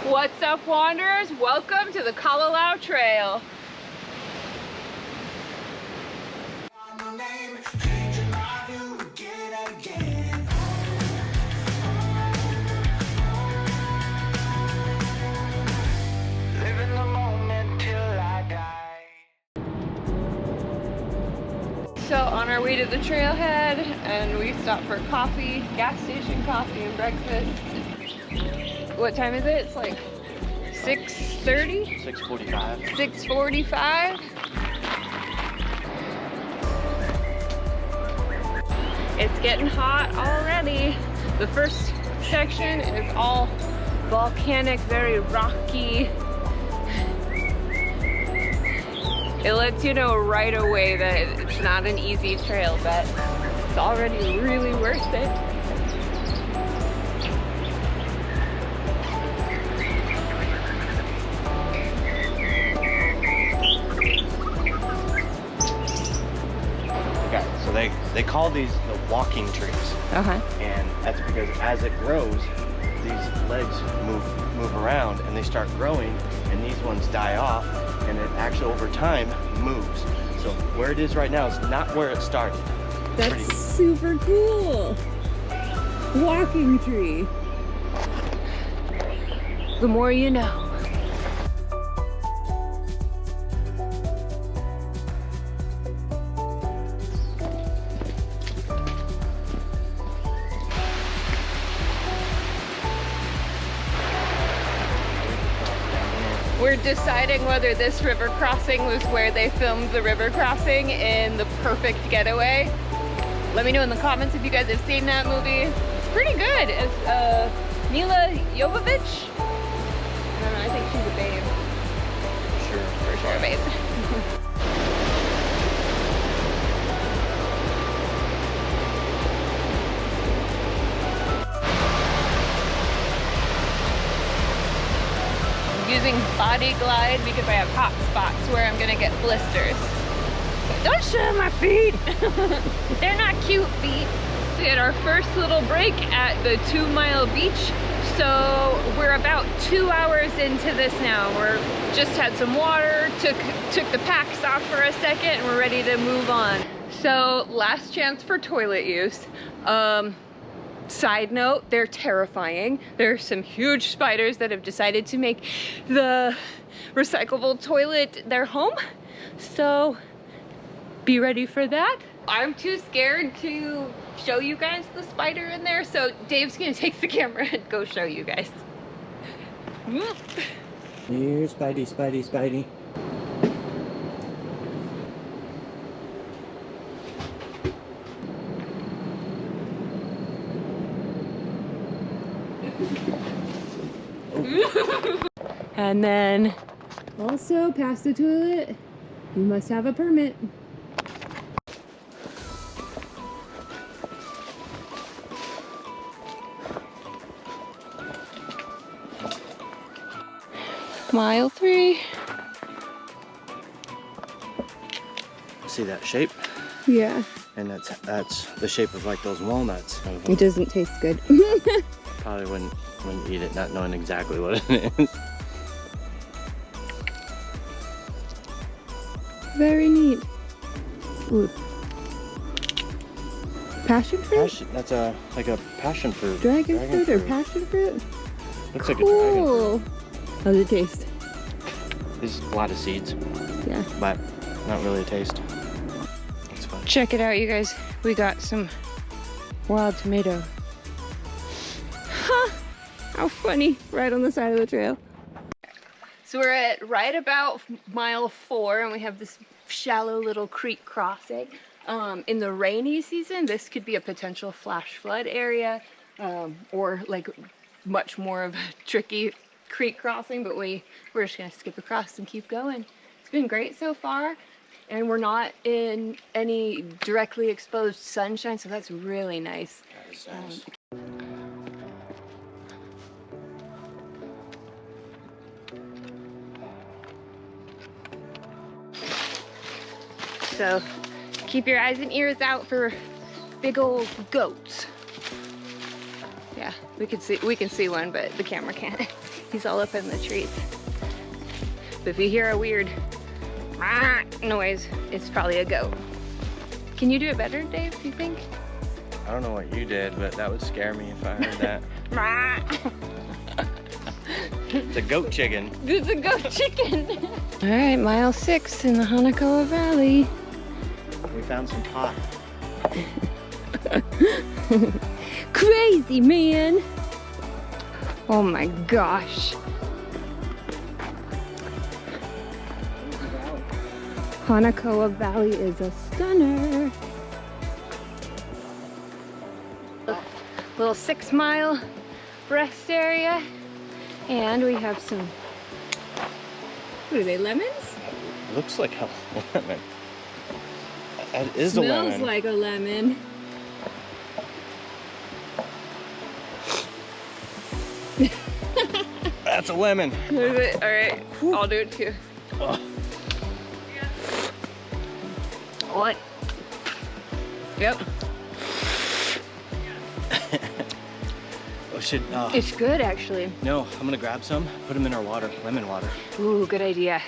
What's up, wanderers? Welcome to the Kalalau Trail. So on our way to the trailhead, and we stopped for coffee, gas station coffee and breakfast. What time is it? It's like 6:30? 6:45. 6:45. It's getting hot already. The first section is all volcanic, very rocky. It lets you know right away that it's not an easy trail, but it's already really worth it. Okay, so they call these the walking trees. And that's because as it grows, these legs move around and they start growing, and these ones die off, and it actually over time moves. So where it is right now is not where it started. That's super cool. Walking tree. The more you know. We're deciding whether this river crossing was where they filmed the river crossing in The Perfect Getaway. Let me know in the comments if you guys have seen that movie. It's pretty good. It's Mila Jovovich. I don't know, I think she's a babe. For sure a babe. Using Body Glide because I have hot spots where I'm gonna get blisters. Don't show my feet! They're not cute feet. We had our first little break at the 2 Mile beach. So we're about 2 hours into this now. We're just had some water, took the packs off for a second, and we're ready to move on. So last chance for toilet use. Side note, they're terrifying. There's some huge spiders that have decided to make the recyclable toilet their home. So be ready for that. I'm too scared to show you guys the spider in there, so Dave's gonna take the camera and go show you guys. Here, Spidey, Spidey, Spidey. And then also past the toilet, you must have a permit. Mile 3. See that shape? Yeah. And that's the shape of like those walnuts. It doesn't taste good. Probably wouldn't eat it not knowing exactly what it is. Very neat. Ooh. Passion fruit? That's like a passion fruit. Dragon fruit or passion fruit? Looks like cool. a dragon fruit. How does it taste? There's a lot of seeds. Yeah. But not really a taste. It's fun. Check it out, you guys. We got some wild tomato. Huh! How funny. Right on the side of the trail. So we're at right about mile 4, and we have this shallow little creek crossing. In the rainy season, this could be a potential flash flood area, or like much more of a tricky creek crossing, but we're just gonna skip across and keep going. It's been great so far, and we're not in any directly exposed sunshine, so that's really nice. That is nice. So keep your eyes and ears out for big old goats. Yeah, we can see one, but the camera can't. He's all up in the trees. But if you hear a weird noise, it's probably a goat. Can you do it better, Dave, do you think? I don't know what you did, but that would scare me if I heard that. It's a goat chicken. It's a goat chicken. All right, mile 6 in the Hanakoa Valley. We found some pot. Crazy, man. Oh my gosh. Hanakoa Valley is a stunner. Little 6-mile rest area. And we have some, what are they, lemons? Looks like a lemon. That is a lemon. Smells like a lemon. That's a lemon. Is it? All right, I'll do it too. Oh. What? Yep. Oh, it's good, actually. No, I'm gonna grab some, put them in our water, lemon water. Ooh, good idea.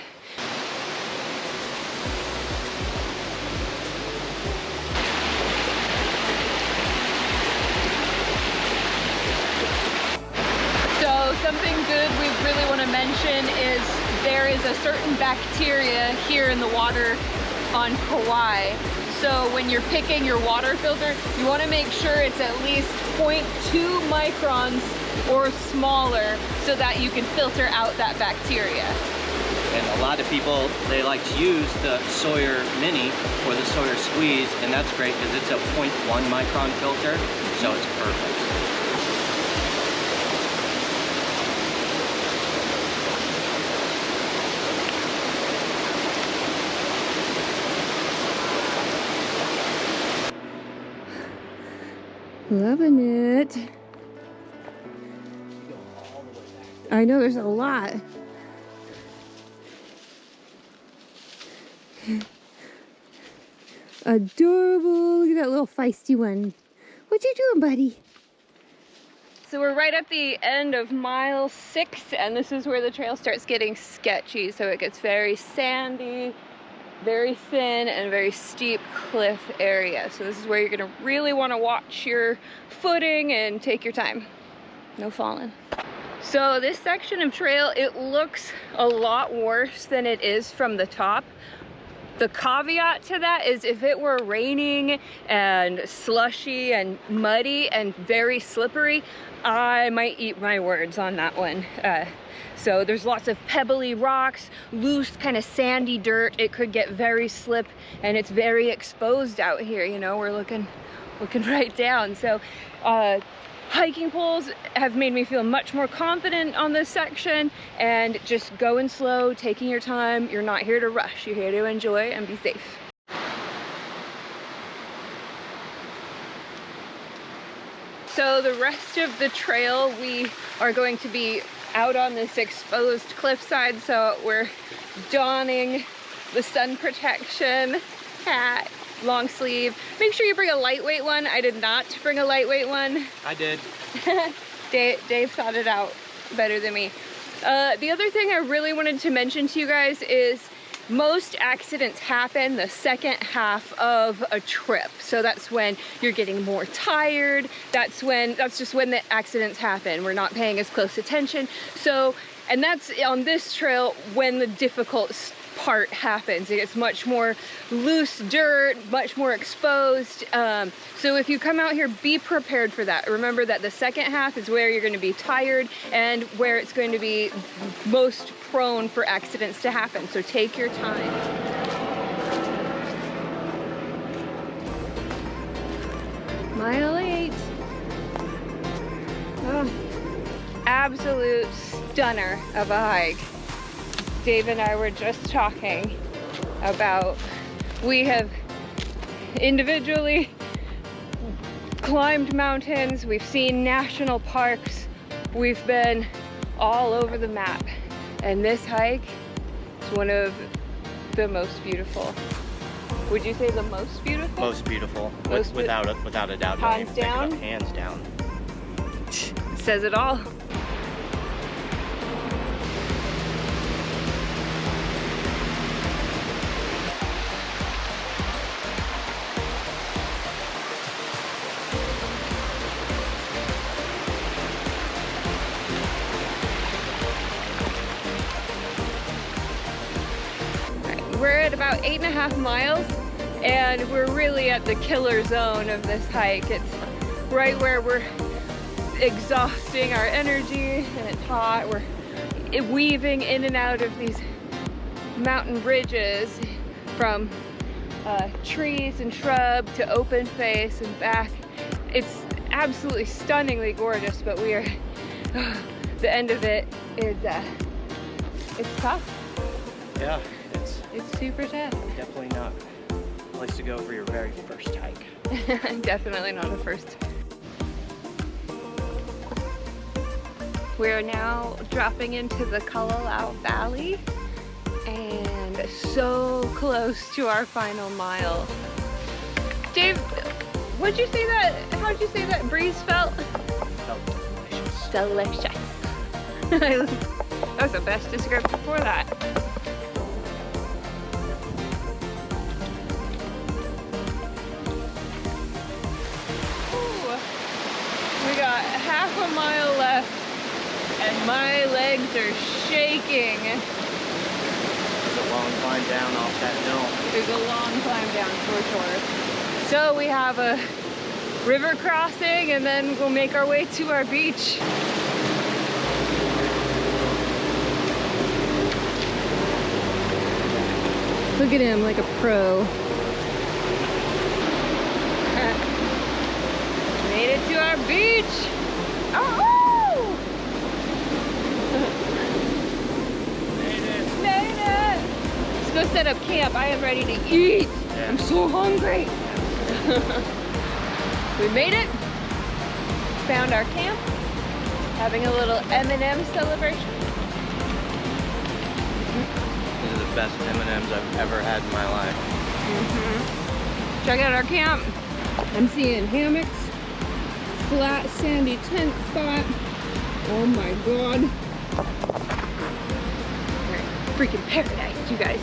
So something good we really want to mention is there is a certain bacteria here in the water on Kauai. So when you're picking your water filter, you want to make sure it's at least 0.2 microns or smaller so that you can filter out that bacteria. And a lot of people, they like to use the Sawyer Mini or the Sawyer Squeeze, and that's great because it's a 0.1 micron filter, so it's perfect. Loving it. I know there's a lot. Adorable. Look at that little feisty one. What you doing, buddy? So we're right at the end of mile 6, and this is where the trail starts getting sketchy. So it gets very sandy, very thin, and very steep cliff area. So this is where you're gonna really want to watch your footing and take your time. No falling. So this section of trail, it looks a lot worse than it is from the top. The caveat to that is if it were raining and slushy and muddy and very slippery, I might eat my words on that one. So there's lots of pebbly rocks, loose kind of sandy dirt. It could get very slip, and it's very exposed out here. You know, we're looking right down. So hiking poles have made me feel much more confident on this section, and just going slow, taking your time. You're not here to rush, you're here to enjoy and be safe. So the rest of the trail, we are going to be out on this exposed cliffside, so we're donning the sun protection hat, long sleeve. Make sure you bring a lightweight one. I did not bring a lightweight one. I did. Dave thought it out better than me. The other thing I really wanted to mention to you guys is most accidents happen the second half of a trip. So that's when you're getting more tired. That's just when the accidents happen. We're not paying as close attention. So, and that's on this trail when the difficult part happens. It gets much more loose dirt, much more exposed. So if you come out here, be prepared for that. Remember that the second half is where you're going to be tired and where it's going to be most prone for accidents to happen. So take your time. Mile 8. Oh, absolute stunner of a hike. Dave and I were just talking about, we have individually climbed mountains, we've seen national parks, we've been all over the map, and this hike is one of the most beautiful. Would you say the most beautiful? Most beautiful, without a doubt. Hands down? Hands down. Says it all. We're at about 8.5 miles, and we're really at the killer zone of this hike. It's right where we're exhausting our energy, and it's hot. We're weaving in and out of these mountain ridges from trees and shrub to open face and back. It's absolutely stunningly gorgeous, but we are the end of it is it's tough. Yeah, it's super tough. Definitely not a place to go for your very first hike. Definitely not a first. We are now dropping into the Kalalau Valley and so close to our final mile. Dave, how'd you say that breeze felt? Felt delicious. Delicious. That was the best description for that. Ooh, we got half a mile left and my legs are shaking. There's a long climb down off that hill. There's a long climb down for sure. So we have a river crossing and then we'll make our way to our beach. Look at him like a pro. Made it to our beach. Oh! Made it! Let's go set up camp. I am ready to eat. Yeah. I'm so hungry. We made it. Found our camp. Having a little M&M celebration. These are the best M&Ms I've ever had in my life. Check out our camp. I'm seeing hammocks, flat sandy tent spot. Oh my god. Freaking paradise, you guys.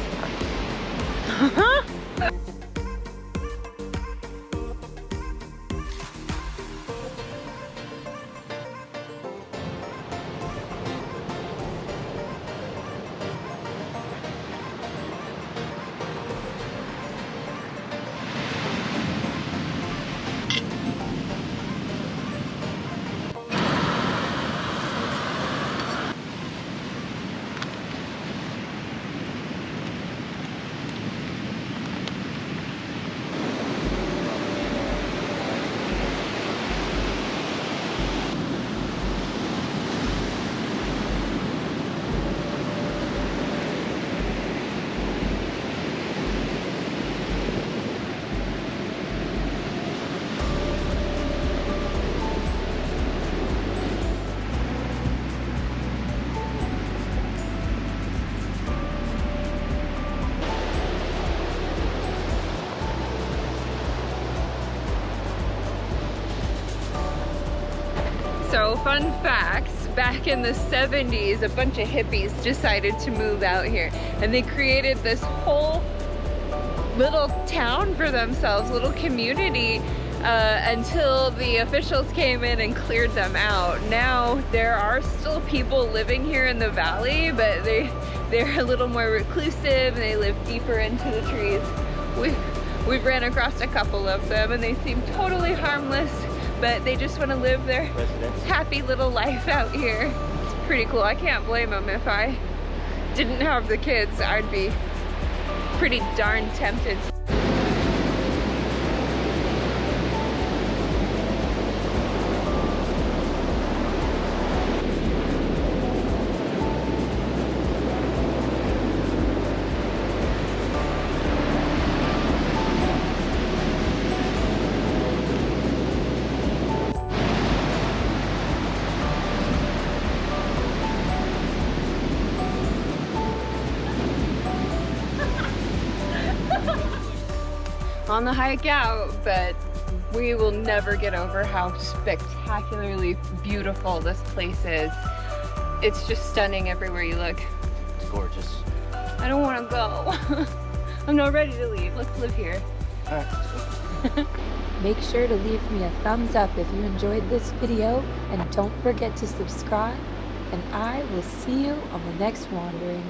So fun facts, back in the 70s, a bunch of hippies decided to move out here and they created this whole little town for themselves, little community, until the officials came in and cleared them out. Now there are still people living here in the valley, but they're a little more reclusive and they live deeper into the trees. We've ran across a couple of them and they seem totally harmless, but they just want to live their happy little life out here. It's pretty cool. I can't blame them. If I didn't have the kids, I'd be pretty darn tempted. On the hike out, but we will never get over how spectacularly beautiful this place is. It's just stunning everywhere you look. It's gorgeous. I don't want to go. I'm not ready to leave. Let's live here. All right. Make sure to leave me a thumbs up if you enjoyed this video, and don't forget to subscribe, and I will see you on the next wandering.